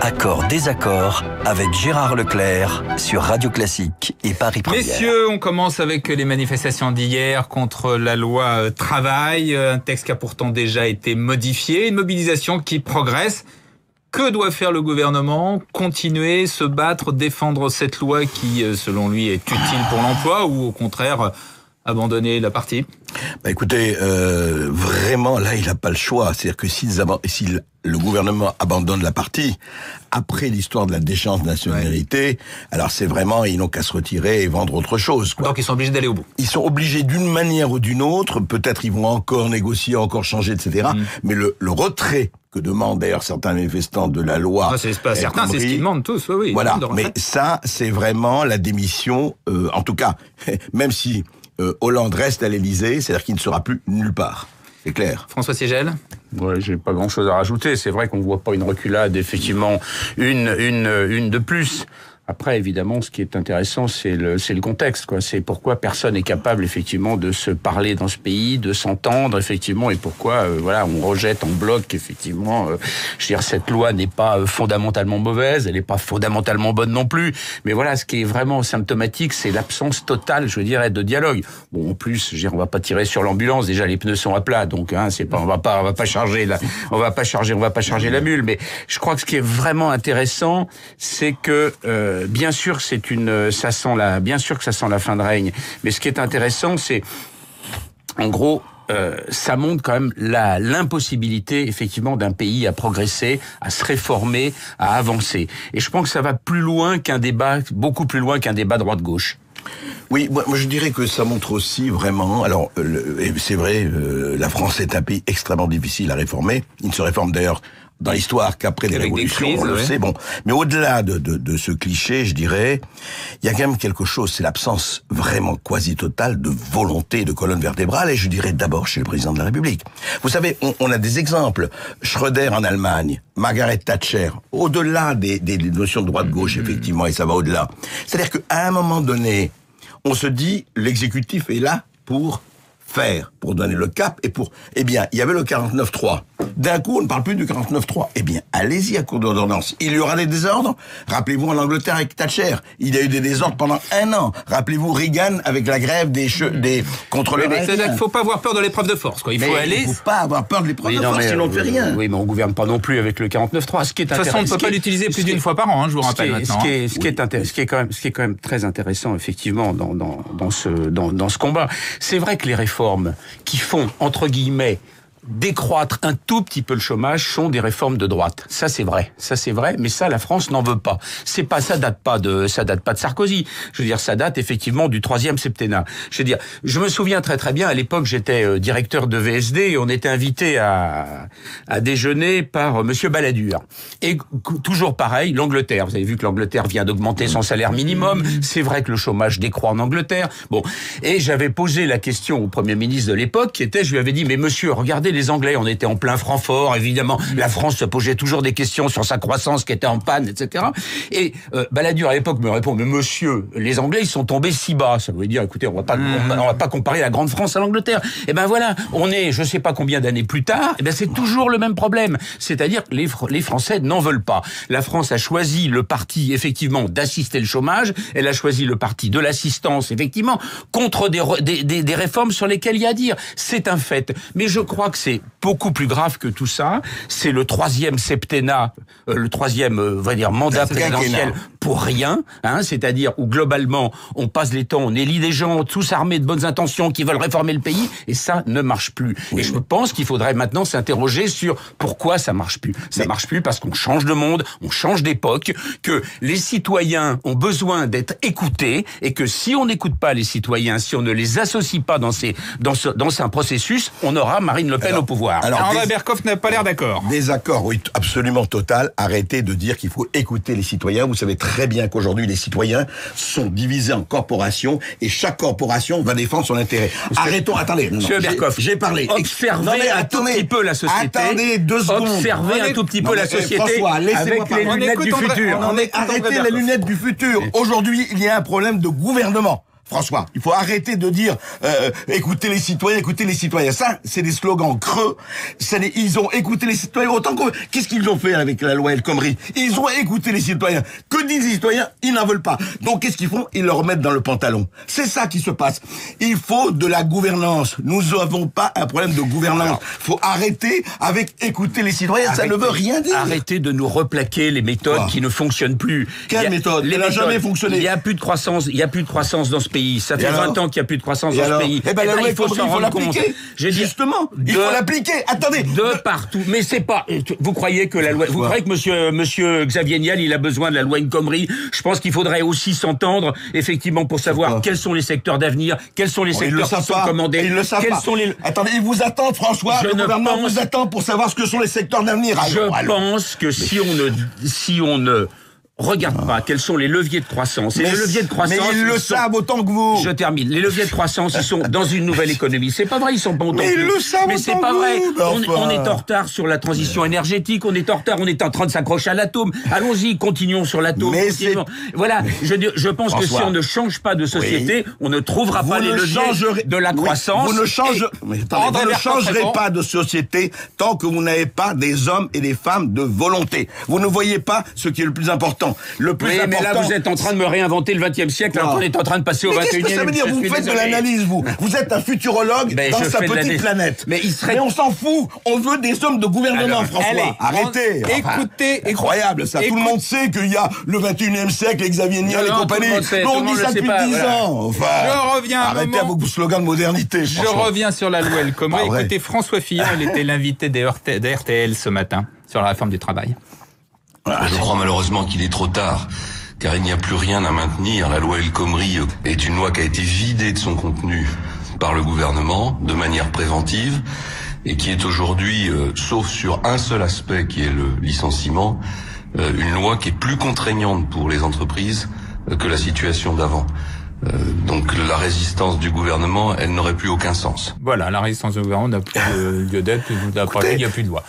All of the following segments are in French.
Accord, désaccord avec Gérard Leclerc sur Radio Classique et Paris Première. Messieurs, on commence avec les manifestations d'hier contre la loi travail, un texte qui a pourtant déjà été modifié, une mobilisation qui progresse. Que doit faire le gouvernement? Continuer, se battre, défendre cette loi qui, selon lui, est utile pour l'emploi ou au contraire abandonner la partie? Écoutez, vraiment, là, il n'a pas le choix. C'est-à-dire que si le gouvernement abandonne la partie, après l'histoire de la déchéance de nationalité, alors c'est vraiment, ils n'ont qu'à se retirer et vendre autre chose, quoi. Donc ils sont obligés d'aller au bout. Ils sont obligés d'une manière ou d'une autre, peut-être ils vont encore négocier, encore changer, etc. Mais le retrait que demandent d'ailleurs certains manifestants de la loi... c'est pas certain, c'est ce qu'ils demandent tous, oui. Voilà, mais ça, c'est vraiment la démission, en tout cas, même si... Hollande reste à l'Élysée, c'est-à-dire qu'il ne sera plus nulle part. C'est clair. François Siegel? Ouais, j'ai pas grand-chose à rajouter. C'est vrai qu'on voit pas une reculade, effectivement, une de plus. Après, évidemment, ce qui est intéressant, c'est le contexte, quoi. C'est pourquoi personne n'est capable, effectivement, de se parler dans ce pays, de s'entendre, effectivement, et pourquoi, on rejette en bloc, effectivement. Je veux dire, cette loi n'est pas fondamentalement mauvaise, elle n'est pas fondamentalement bonne non plus. Mais voilà, ce qui est vraiment symptomatique, c'est l'absence totale, je dirais, de dialogue. Bon, en plus, je veux dire, on va pas tirer sur l'ambulance. Déjà, les pneus sont à plat, donc, c'est pas, on va pas charger la mule. Mais je crois que ce qui est vraiment intéressant, c'est que bien sûr que ça sent la fin de règne, mais ce qui est intéressant, c'est en gros ça montre quand même l'impossibilité effectivement d'un pays à progresser, à se réformer, à avancer. Et je pense que ça va plus loin qu'un débat, beaucoup plus loin qu'un débat droite-gauche. Oui, moi je dirais que ça montre aussi vraiment, alors c'est vrai, la France est un pays extrêmement difficile à réformer. Il ne se réforme d'ailleurs dans l'histoire qu'après les révolutions, on le sait, bon. Mais au-delà de ce cliché, je dirais, il y a quand même quelque chose, c'est l'absence vraiment quasi totale de volonté de colonne vertébrale, et je dirais d'abord chez le président de la République. Vous savez, on a des exemples. Schröder en Allemagne, Margaret Thatcher, au-delà des notions de droite-gauche, effectivement, et ça va au-delà. C'est-à-dire qu'à un moment donné, on se dit, l'exécutif est là pour faire, pour donner le cap, il y avait le 49.3. D'un coup, on ne parle plus du 49.3. Allez-y à court d'ordonnance. Il y aura des désordres. Rappelez-vous en Angleterre avec Thatcher. Il y a eu des désordres pendant 1 an. Rappelez-vous Reagan avec la grève des contrôleurs. C'est-à-dire qu'il ne faut pas avoir peur de l'épreuve de force, quoi. Il ne faut pas avoir peur de l'épreuve de force, sinon on ne fait rien. Oui, mais on ne gouverne pas non plus avec le 49.3. De toute façon, on ne peut pas l'utiliser plus d'une fois par an, je vous rappelle maintenant. Ce qui est quand même très intéressant, effectivement, dans ce combat, c'est vrai que les réformes qui font, entre guillemets, décroître un tout petit peu le chômage sont des réformes de droite. Ça c'est vrai, mais ça la France n'en veut pas. Ça date pas de Sarkozy. Je veux dire, ça date effectivement du 3e septennat. Je me souviens très très bien, à l'époque j'étais directeur de VSD et on était invité à déjeuner par monsieur Balladur. Et toujours pareil, l'Angleterre. Vous avez vu que l'Angleterre vient d'augmenter son salaire minimum. C'est vrai que le chômage décroît en Angleterre. Bon, et j'avais posé la question au Premier ministre de l'époque, je lui avais dit, mais monsieur, regardez les Anglais, on était en plein Francfort, évidemment, la France se posait toujours des questions sur sa croissance qui était en panne, etc. Et Balladur à l'époque me répond, mais monsieur, les Anglais ils sont tombés si bas. Ça veut dire, écoutez, on va pas comparer la grande France à l'Angleterre. Et voilà, on est, je sais pas combien d'années plus tard, c'est toujours le même problème. C'est-à-dire que les Français n'en veulent pas. La France a choisi le parti effectivement d'assister le chômage. Elle a choisi le parti de l'assistance effectivement contre des réformes sur lesquelles il y a à dire. C'est un fait. Mais je crois que c'est beaucoup plus grave que tout ça. C'est le 3e septennat, le 3e, mandat présidentiel pour rien, c'est-à-dire où globalement, on passe les temps, on élit des gens tous armés de bonnes intentions qui veulent réformer le pays, et ça ne marche plus. Oui. Et je pense qu'il faudrait maintenant s'interroger sur pourquoi ça marche plus. Ça marche plus parce qu'on change de monde, on change d'époque, que les citoyens ont besoin d'être écoutés, et que si on n'écoute pas les citoyens, si on ne les associe pas dans un processus, on aura Marine Le Pen au pouvoir. Alors André Berkoff n'a pas l'air d'accord. Désaccord, oui, absolument total. Arrêtez de dire qu'il faut écouter les citoyens. Vous savez très bien qu'aujourd'hui, les citoyens sont divisés en corporations et chaque corporation va défendre son intérêt. Arrêtons, attendez. Monsieur Berkoff, j'ai parlé. Observez un tout petit peu la société. Attendez 2 secondes. Observez un tout petit peu la société. François, avec les lunettes du futur. Arrêtez les lunettes du futur. Aujourd'hui, il y a un problème de gouvernement. François. Il faut arrêter de dire écoutez les citoyens, écoutez les citoyens. Ça, c'est des slogans creux. Ils ont écouté les citoyens autant que... Qu'est-ce qu'ils ont fait avec la loi El Khomri? Ils ont écouté les citoyens. Que disent les citoyens? Ils n'en veulent pas. Donc, qu'est-ce qu'ils font? Ils leur mettent dans le pantalon. C'est ça qui se passe. Il faut de la gouvernance. Nous n'avons pas un problème de gouvernance. Il faut arrêter avec écouter les citoyens. Ça ne veut rien dire. Arrêtez de nous replaquer les méthodes qui ne fonctionnent plus. Quelle méthode? Elle n'a jamais fonctionné. Il n'y a plus de croissance. Il n'y a plus de croissance dans ce pays. Ça fait 20 ans qu'il n'y a plus de croissance dans ce pays. Eh ben, il faut s'en rendre compte. Justement, il faut l'appliquer. Attendez. De partout. Mais c'est pas... Vous croyez que la loi... Vous croyez que monsieur Xavier Niel, il a besoin de la loi El Khomri? Je pense qu'il faudrait aussi s'entendre, effectivement, pour savoir quels sont les secteurs d'avenir, quels sont les secteurs qui sont commandés. Ils le savent pas. Attendez, ils vous attendent, François. Le gouvernement vous attend pour savoir ce que sont les secteurs d'avenir. Je pense que si on ne regarde pas quels sont les leviers de croissance. Et les leviers de croissance, mais ils le savent autant que vous. Je termine. Les leviers de croissance, ils sont dans une nouvelle économie. C'est pas vrai, ils sont pas autant mais que ils le savent mais autant c'est pas que vrai. vous. On est en retard sur la transition énergétique. On est en retard. On est en train de s'accrocher à l'atome. Allons-y, continuons sur l'atome. Voilà. Je pense que si on ne change pas de société, on ne trouvera pas les leviers de la croissance. Vous ne changerez pas de société tant que vous n'avez pas des hommes et des femmes de volonté. Vous ne voyez pas ce qui est le plus important. Le plus important. Mais là, vous êtes en train de me réinventer le XXe siècle, alors qu'on est en train de passer au XXIe. Qu'est-ce que ça veut dire? Vous faites de l'analyse, vous. Vous êtes un futurologue dans sa petite planète. Mais on s'en fout. On veut des hommes de gouvernement, François. Allez, arrêtez. Écoutez. Incroyable, ça. Tout le monde sait qu'il y a le XXIe siècle, Xavier Niel et compagnie. On dit ça depuis 10 ans. Enfin, je reviens arrêtez à vos slogans de modernité. Je reviens sur la loi El Khomri. Écoutez, François Fillon, il était l'invité d'RTL ce matin sur la réforme du travail. Je crois malheureusement qu'il est trop tard, car il n'y a plus rien à maintenir. La loi El Khomri est une loi qui a été vidée de son contenu par le gouvernement de manière préventive et qui est aujourd'hui, sauf sur un seul aspect qui est le licenciement, une loi qui est plus contraignante pour les entreprises que la situation d'avant. Donc la résistance du gouvernement, elle n'aurait plus aucun sens. Voilà, la résistance du gouvernement n'a plus de lieu d'être, il n'y a plus de loi.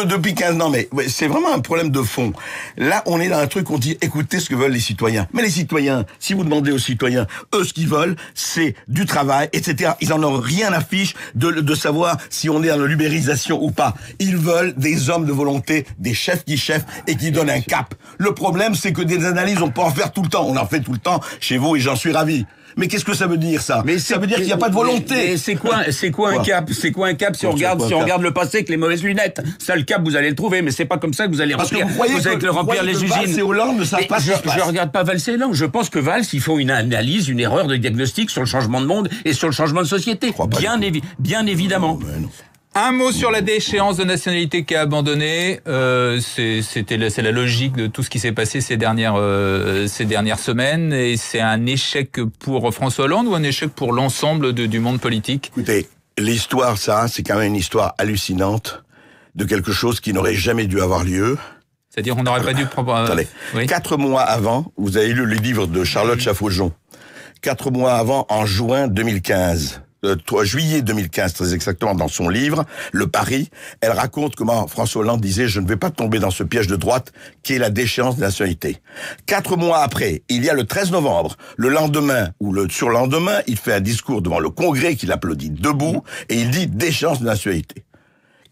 Depuis 15 ans, mais c'est vraiment un problème de fond. Là, on est dans un truc, on dit, écoutez ce que veulent les citoyens. Mais les citoyens, si vous demandez aux citoyens, eux, ce qu'ils veulent, c'est du travail, etc. Ils en ont rien à fiche de savoir si on est dans l'ubérisation ou pas. Ils veulent des hommes de volonté, des chefs qui cheffent et qui donnent un cap. Le problème, c'est que des analyses, on peut en faire tout le temps. On en fait tout le temps chez vous et j'en suis ravi. Mais qu'est-ce que ça veut dire, ça? Mais ça veut dire qu'il n'y a pas de volonté. Mais c'est quoi un cap? C'est quoi un cap si on regarde le passé avec les mauvaises lunettes? Ça, le cap, vous allez le trouver, mais c'est pas comme ça que vous allez remplir. Vous allez remplir les usines. Valls et Hollande ne savent pas ce qui se passe. Je regarde pas Valls et Hollande. Je pense que Valls, ils font une analyse, une erreur de diagnostic sur le changement de monde et sur le changement de société. Bien évidemment. Un mot sur la déchéance de nationalité qui a abandonné. C'est la logique de tout ce qui s'est passé ces dernières semaines. Et c'est un échec pour François Hollande ou un échec pour l'ensemble du monde politique? Écoutez, l'histoire, ça, c'est quand même une histoire hallucinante de quelque chose qui n'aurait jamais dû avoir lieu. C'est-à-dire, on n'aurait pas dû... Attendez. Oui. 4 mois avant, vous avez lu le livre de Charlotte Chaffaujon. 4 mois avant, en juin 2015... juillet 2015, très exactement, dans son livre, Le Pari, elle raconte comment François Hollande disait « Je ne vais pas tomber dans ce piège de droite qui est la déchéance de nationalité ». 4 mois après, il y a le 13 novembre, le lendemain ou le surlendemain, il fait un discours devant le Congrès qu'il applaudit debout et il dit « déchéance de nationalité ».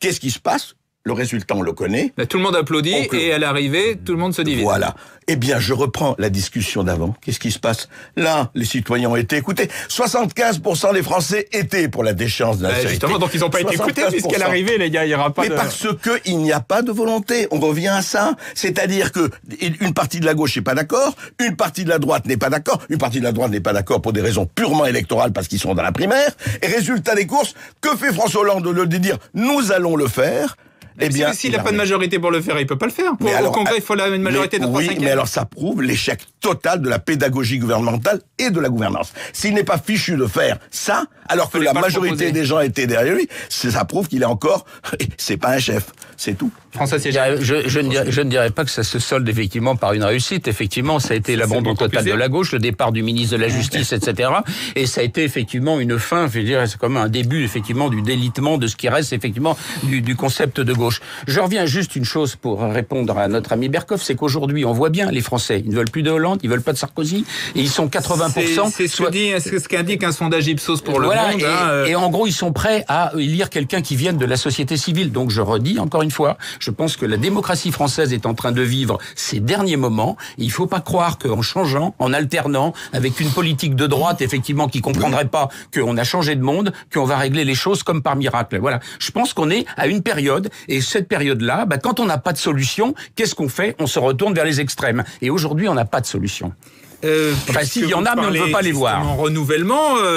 Qu'est-ce qui se passe? Le résultat, on le connaît. Tout le monde applaudit et à l'arrivée, tout le monde se divise. Voilà. Eh bien, je reprends la discussion d'avant. Qu'est-ce qui se passe? Là, les citoyens ont été écoutés. 75% des Français étaient pour la déchéance de la nationalité. Justement, donc ils n'ont pas été écoutés puisqu'à l'arrivée, les gars, il n'y aura pas Mais parce que il n'y a pas de volonté. On revient à ça. C'est-à-dire que une partie de la gauche n'est pas d'accord, une partie de la droite n'est pas d'accord, une partie de la droite n'est pas d'accord pour des raisons purement électorales parce qu'ils sont dans la primaire. Et résultat des courses, que fait François Hollande de dire « nous allons le faire ». Eh bien, s'il n'a pas de majorité pour le faire, il peut pas le faire. Au Congrès, il faut une majorité de 3/5. Oui, mais alors ça prouve l'échec total de la pédagogie gouvernementale et de la gouvernance. S'il n'est pas fichu de faire ça, alors que la majorité des gens étaient derrière lui, ça prouve qu'il est encore... C'est pas un chef, c'est tout. François Siégé. Je ne dirais pas que ça se solde effectivement par une réussite. Effectivement, ça a été l'abandon total de la gauche, le départ du ministre de la Justice, etc. Et ça a été effectivement une fin, je veux dire, c'est comme un début effectivement du délitement de ce qui reste effectivement du concept de gauche. Je reviens juste une chose pour répondre à notre ami Berkoff, c'est qu'aujourd'hui, on voit bien les Français, ils ne veulent plus de Hollande, ils ne veulent pas de Sarkozy, et ils sont 80% 20%. C'est ce qu'indique un sondage Ipsos pour Le Monde. Et en gros, ils sont prêts à élire quelqu'un qui vienne de la société civile. Donc je redis encore une fois, je pense que la démocratie française est en train de vivre ses derniers moments. Il ne faut pas croire qu'en changeant, en alternant, avec une politique de droite, effectivement, qui comprendrait pas qu'on a changé de monde, qu'on va régler les choses comme par miracle. Voilà. Je pense qu'on est à une période, et cette période-là, quand on n'a pas de solution, qu'est-ce qu'on fait? On se retourne vers les extrêmes. Et aujourd'hui, on n'a pas de solution. S'il y en a, mais on ne veut pas les voir.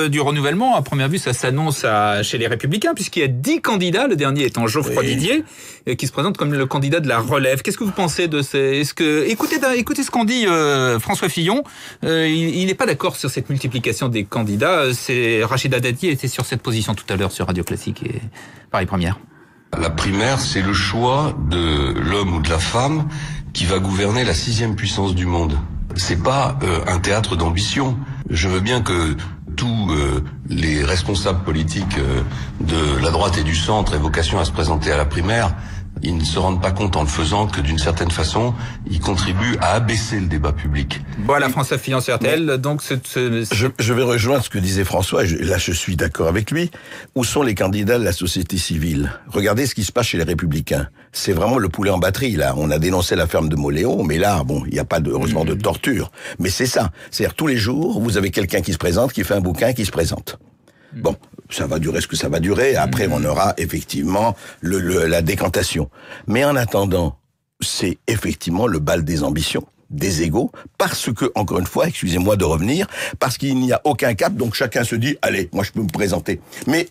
Du renouvellement, à première vue, ça s'annonce chez les Républicains, puisqu'il y a 10 candidats, le dernier étant Geoffroy Didier, qui se présente comme le candidat de la relève. Qu'est-ce que vous pensez de ces... Écoutez ce qu'en dit François Fillon. Il n'est pas d'accord sur cette multiplication des candidats. Rachida Dati était sur cette position tout à l'heure sur Radio Classique et Paris Première. La primaire, c'est le choix de l'homme ou de la femme qui va gouverner la 6e puissance du monde. C'est pas un théâtre d'ambition. Je veux bien que tous les responsables politiques de la droite et du centre aient vocation à se présenter à la primaire. Ils ne se rendent pas compte en le faisant que d'une certaine façon, ils contribuent à abaisser le débat public. Voilà, François Fillon sur RTL. Donc, je vais rejoindre ce que disait François, là je suis d'accord avec lui. Où sont les candidats de la société civile? Regardez ce qui se passe chez les Républicains. C'est vraiment le poulet en batterie, là. On a dénoncé la ferme de Moléon, mais là, il n'y a pas heureusement de torture. Mais c'est ça. C'est-à-dire, tous les jours, vous avez quelqu'un qui se présente, qui fait un bouquin, qui se présente. Bon, ça va durer ce que ça va durer. Après, on aura effectivement la décantation. Mais en attendant, c'est effectivement le bal des ambitions, des égos, parce que, encore une fois, excusez-moi de revenir, parce qu'il n'y a aucun cap, donc chacun se dit, allez, moi je peux me présenter. Mais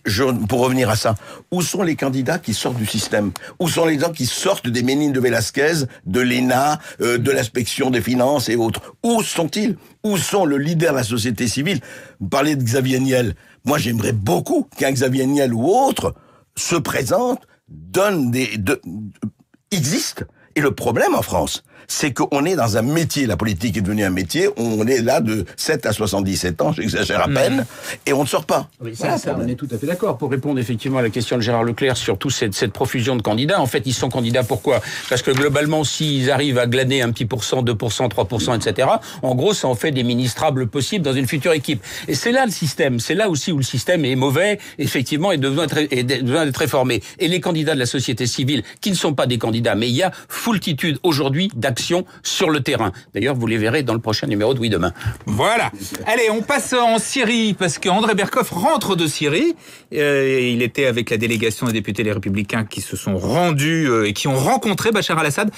pour revenir à ça, où sont les candidats qui sortent du système? Où sont les gens qui sortent des Ménines de Velasquez, de l'ENA, de l'inspection des finances et autres? Où sont-ils? Où sont le leader de la société civile? Vous parlez de Xavier Niel. Moi, j'aimerais beaucoup qu'un Xavier Niel ou autre se présente, existe. Et le problème en France, c'est qu'on est dans un métier, la politique est devenue un métier, on est là de 7 à 77 ans, j'exagère à peine, et on ne sort pas. Oui, ça, on est tout à fait d'accord. Pour répondre effectivement à la question de Gérard Leclerc sur toute cette profusion de candidats, en fait, ils sont candidats pourquoi? Parce que globalement, s'ils arrivent à glaner un petit %, 2%, 3%, etc., en gros, ça en fait des ministrables possibles dans une future équipe. Et c'est là le système, c'est là aussi où le système est mauvais, effectivement, et besoin d'être réformé. Et les candidats de la société civile, qui ne sont pas des candidats, mais il y a foultitude aujourd'hui d'actions sur le terrain. D'ailleurs, vous les verrez dans le prochain numéro de Oui Demain. Voilà. Allez, on passe en Syrie, parce qu'André Berkoff rentre de Syrie. Il était avec la délégation des députés Les Républicains qui se sont rendus et qui ont rencontré Bachar al-Assad.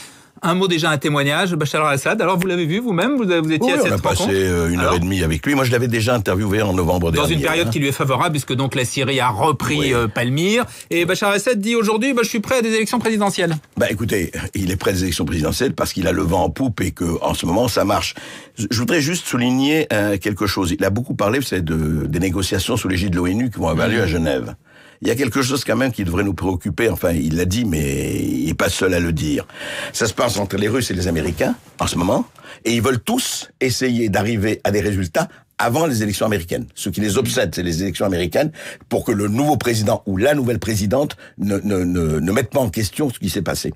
Un mot déjà, un témoignage, Bachar al-Assad. Alors, vous l'avez vu vous-même? Vous étiez à cette rencontre? On a passé une heure et demie avec lui. Moi, je l'avais déjà interviewé en novembre dernier. Dans une période qui lui est favorable, puisque donc la Syrie a repris Palmyre. Et Bachar al-Assad dit aujourd'hui, je suis prêt à des élections présidentielles. Écoutez, il est prêt à des élections présidentielles parce qu'il a le vent en poupe et que en ce moment, ça marche. Je voudrais juste souligner quelque chose. Il a beaucoup parlé, vous savez, des négociations sous l'égide de l'ONU qui vont avoir lieu à Genève. Il y a quelque chose quand même qui devrait nous préoccuper, enfin il l'a dit, mais il n'est pas seul à le dire. Ça se passe entre les Russes et les Américains, en ce moment, et ils veulent tous essayer d'arriver à des résultats avant les élections américaines. Ce qui les obsède, c'est les élections américaines, pour que le nouveau président ou la nouvelle présidente ne mette pas en question ce qui s'est passé.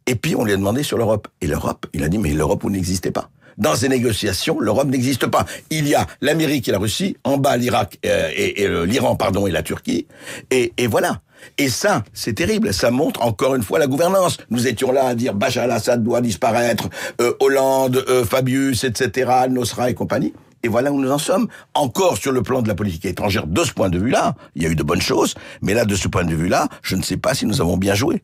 Et puis on lui a demandé sur l'Europe. Et l'Europe, il a dit, mais l'Europe, vous n'existez pas. Dans ces négociations, l'Europe n'existe pas. Il y a l'Amérique et la Russie, en bas l'Irak et l'Iran, et la Turquie, et voilà. Et ça, c'est terrible. Ça montre encore une fois la gouvernance. Nous étions là à dire Bachar al-Assad doit disparaître, Hollande, Fabius, etc., Al-Nosra et compagnie. Et voilà où nous en sommes. Encore sur le plan de la politique étrangère, de ce point de vue-là, il y a eu de bonnes choses, mais là, de ce point de vue-là, je ne sais pas si nous avons bien joué.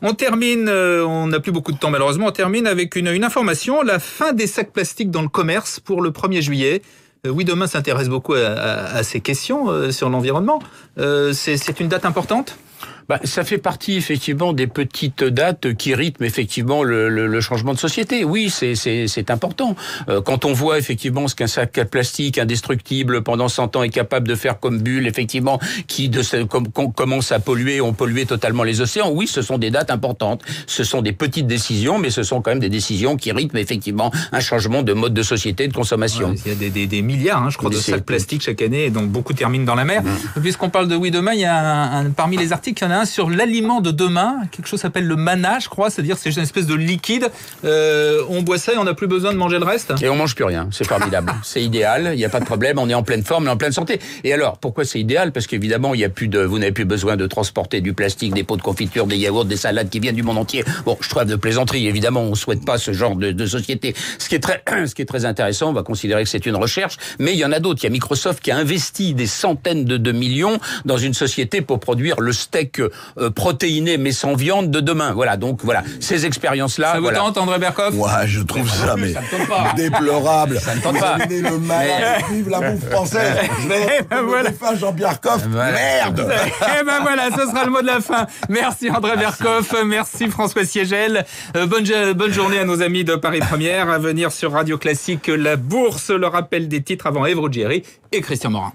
On termine, on n'a plus beaucoup de temps malheureusement, on termine avec une information, la fin des sacs plastiques dans le commerce pour le 1er juillet. Oui Demain s'intéresse beaucoup à ces questions sur l'environnement. C'est une date importante ? Ça fait partie effectivement des petites dates qui rythment effectivement le changement de société. Oui, c'est important. Quand on voit effectivement ce qu'un sac plastique indestructible pendant 100 ans est capable de faire comme bulle, effectivement, qui commence à polluer, ont pollué totalement les océans. Oui, ce sont des dates importantes. Ce sont des petites décisions, mais ce sont quand même des décisions qui rythment effectivement un changement de mode de société, de consommation. Ouais, il y a des milliards, je crois, de sacs plastiques chaque année, et donc beaucoup terminent dans la mer. Puisqu'on parle de Oui Demain, il y a parmi les articles, il y en a hein, sur l'aliment de demain. Quelque chose s'appelle le manna, je crois. C'est-à-dire c'est une espèce de liquide. On boit ça et on n'a plus besoin de manger le reste. Et on mange plus rien. C'est formidable. C'est idéal. Il n'y a pas de problème. On est en pleine forme, on est en pleine santé. Et alors, pourquoi c'est idéal? Parce qu'évidemment, vous n'avez plus besoin de transporter du plastique, des pots de confiture, des yaourts, des salades qui viennent du monde entier. Bon, je trêve de plaisanterie. Évidemment, on souhaite pas ce genre de société. Ce qui est très intéressant, on va considérer que c'est une recherche, mais il y en a d'autres. Il y a Microsoft qui a investi des centaines de millions dans une société pour produire le steak protéiné mais sans viande de demain. Voilà, donc voilà, ces expériences-là. Ça vous tente, André Berkoff? Ouais, je trouve ça, mais déplorable. Ça ne tente pas. Le malade, vive la bouffe française. Je vais voilà. Jean-Pierre Coff. Merde. Et ben voilà, ce sera le mot de la fin. Merci André Berkoff, merci François Siegel. Bonne journée à nos amis de Paris Première. À venir sur Radio Classique, la bourse, le rappel des titres avant Ève Ruggieri et Christian Morin.